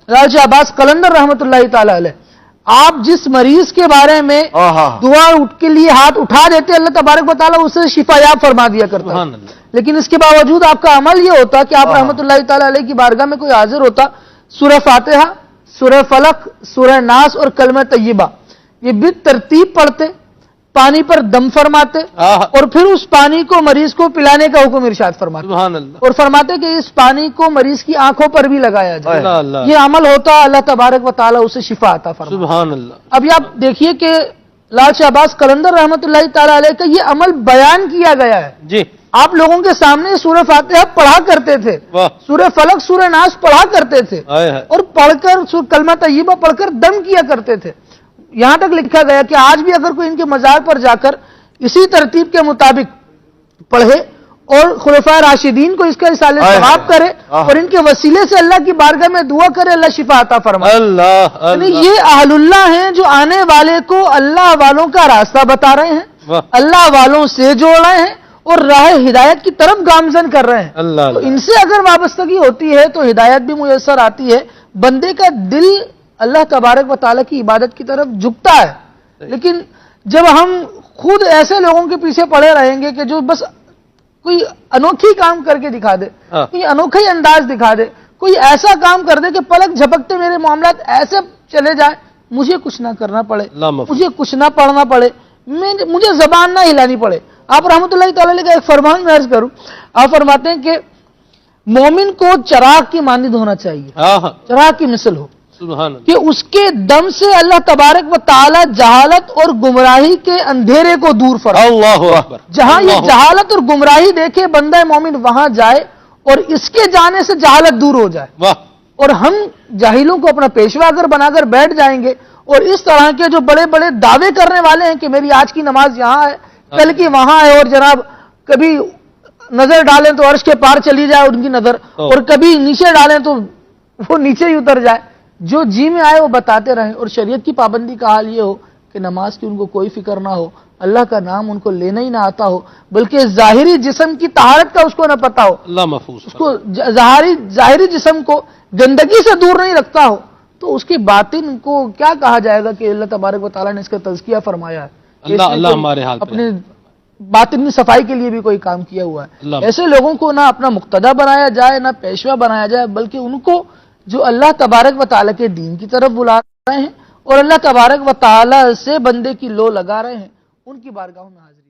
लाल शाह अब्बास कलंदर रहमतुल्लाह ताला अलैह, आप जिस मरीज के बारे में दुआ के लिए हाथ उठा देते, अल्लाह तबारक व तआला उसे शिफायाब फरमा दिया करता। लेकिन इसके बावजूद आपका अमल ये होता कि आप रहमतुल्लाह ताला अलैह की बारगाह में कोई हाजिर होता, सूरह फातिहा, सूरह फलक, सूरह नास और कलमा तय्यबा ये भी तरतीब पढ़ते, पानी पर दम फरमाते और फिर उस पानी को मरीज को पिलाने का हुक्म इरशाद फरमाते और फरमाते कि इस पानी को मरीज की आंखों पर भी लगाया जाए। ये अमल होता, अल्लाह तबारक व तआला उसे शिफा अता फरमाता। अभी आप देखिए कि लाल शाह अब्बास कलंदर रहमतुल्लाह ताला अलैह का ये अमल बयान किया गया है जी। आप लोगों के सामने सूरह फातिहा पढ़ा करते थे, सूरह फलक, सूरह नास पढ़ा करते थे और पढ़कर कलमा तय्यबा पढ़कर दम किया करते थे। यहां तक लिखा गया कि आज भी अगर कोई इनके मजार पर जाकर इसी तरतीब के मुताबिक पढ़े और खुलफाए राशिदीन को इसका इसाले सवाब करे और इनके वसीले से अल्लाह की बारगाह में दुआ करे, अल्लाह शिफा अता फरमाए। यानी ये अहलुल्लाह हैं जो आने वाले को अल्लाह वालों का रास्ता बता रहे हैं, अल्लाह वालों से जोड़ रहे हैं और राह हिदायत की तरफ गामजन कर रहे हैं। तो इनसे अगर वाबस्तगी होती है तो हिदायत भी मुयस्सर आती है, बंदे का दिल अल्लाह तबारक व तआला की इबादत की तरफ झुकता है। लेकिन जब हम खुद ऐसे लोगों के पीछे पड़े रहेंगे कि जो बस कोई अनोखी काम करके दिखा दे, कोई अनोखा ही अंदाज दिखा दे, कोई ऐसा काम कर दे कि पलक झपकते मेरे मामलात ऐसे चले जाए, मुझे कुछ ना करना पड़े, मुझे कुछ ना पढ़ना पड़े, मुझे जबान ना हिलानी पड़े। आप रहमतुल्लाह ताला अलैह का एक फरमान में अर्ज करूं, आप फरमाते हैं कि मोमिन को चराग की मानिंद होना चाहिए, चराग की मिसल हो कि उसके दम से अल्लाह तबारक व तआला जहालत और गुमराही के अंधेरे को दूर फरमाए। जहां ये जहालत और गुमराही देखे बंदा मोमिन वहां जाए और इसके जाने से जहालत दूर हो जाए। और हम जाहिलों को अपना पेशवा अगर बनाकर बैठ जाएंगे और इस तरह के जो बड़े बड़े दावे करने वाले हैं कि मेरी आज की नमाज यहां है, कल की वहां है, और जनाब कभी नजर डालें तो अर्श के पार चली जाए उनकी नजर, और कभी नीचे डालें तो वो नीचे ही उतर जाए, जो जी में आए वो बताते रहें। और शरीयत की पाबंदी का हाल ये हो कि नमाज की उनको कोई फिक्र ना हो, अल्लाह का नाम उनको लेना ही ना आता हो, बल्कि जाहिरी जिस्म की तहारत का उसको ना पता हो, उसको जाहिरी जिस्म को गंदगी से दूर नहीं रखता हो, तो उसकी बातिन को क्या कहा जाएगा कि अल्लाह तबारक व तआला ने इसका तज़किया फरमाया है। अल्लाह हमारे हाल अपने बातिनी सफाई के लिए भी कोई काम किया हुआ है। ऐसे लोगों को ना अपना मुक्तदा बनाया जाए, ना पेशवा बनाया जाए, बल्कि उनको जो अल्लाह तबारक व तआला के दीन की तरफ बुला रहे हैं और अल्लाह तबारक व तआला से बंदे की लो लगा रहे हैं, उनकी बारगाहों में हाजिरी